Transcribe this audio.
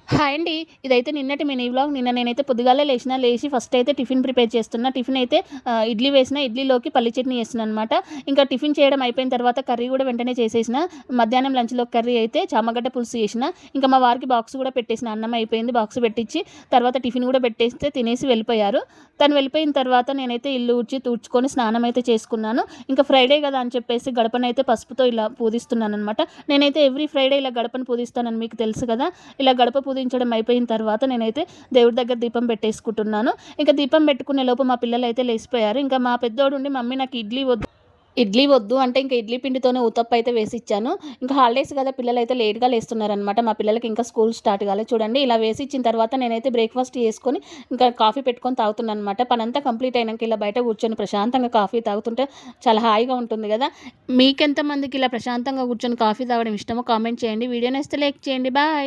Hi అండి. ఇదైతే నిన్నటి మినీ వ్లాగ్. నిన్న నేనైతే పొద్దుగాలే లేచి ఫస్ట్ అయితే టిఫిన్ ప్రిపేర్ చేస్తున్నా. టిఫిన్ అయితే ఇడ్లీ వేసిన. ఇడ్లీలోకి పల్లి చట్నీ చేస్తున్నాననమాట. ఇంకా టిఫిన్ చేయడం అయిపోయిన తర్వాత కర్రీ కూడా వెంటనే చేసేసిన. మధ్యాహ్నం లంచ్‌లోకి కర్రీ అయితే చామగడ్డ పులుసు చేసిన. ఇంకా మా వారికి బాక్స్ కూడా పెట్టేసిన. అన్నం అయిపోయింది. బాక్స్ పెట్టించి తర్వాత టిఫిన్ కూడా పెట్టేస్తే తినేసి వెళ్ళిపోయారు. తను వెళ్ళిపోయిన తర్వాత నేనైతే ఇల్లు ఊడ్చి, తూడ్చుకొని స్నానం అయితే చేసుకున్నాను. ఇంకా ఫ్రైడే కదా అని చెప్పేసి గడపనైతే పసుపుతో ఇలా పూజిస్తున్నాననమాట. నేనైతే ఎవ్రీ ఫ్రైడే ఇలా గడపను పూజిస్తానని మీకు తెలుసు కదా! ఇలా గడప పూజించడం అయిపోయిన తర్వాత నేనైతే దేవుడి దగ్గర దీపం పెట్టేసుకుంటున్నాను. ఇంకా దీపం పెట్టుకునే లోపు మా పిల్లలైతే లేసిపోయారు. ఇంకా మా పెద్దోడుండి మమ్మీ నాకు ఇడ్లీ వద్దు అంటే ఇంకా ఇడ్లీ పిండితోనే ఉతప్ప అయితే వేసిచ్చాను. ఇంకా హాలిడేస్ కదా పిల్లలైతే లేట్‌గా లేస్తున్నారనమాట. మా పిల్లలకి ఇంకా స్కూల్ స్టార్ట్ కాలేదు. చూడండి ఇలా వేసిచ్చిన తర్వాత నేనైతే బ్రేక్‌ఫాస్ట్ చేసుకొని ఇంకా కాఫీ పెట్టుకొని తాగుతున్నాననమాట. పనంతా కంప్లీట్ అయినంక ఇలా బయట కూర్చొని ప్రశాంతంగా కాఫీ తాగుతుంటే చాలా హాయిగా ఉంటుంది గదా! మీకెంతమందికి ఇలా ప్రశాంతంగా కూర్చొని కాఫీ తాగడం ఇష్టమో కామెంట్ చేయండి. వీడియో నచ్చితే లైక్ చేయండి. బాయ్.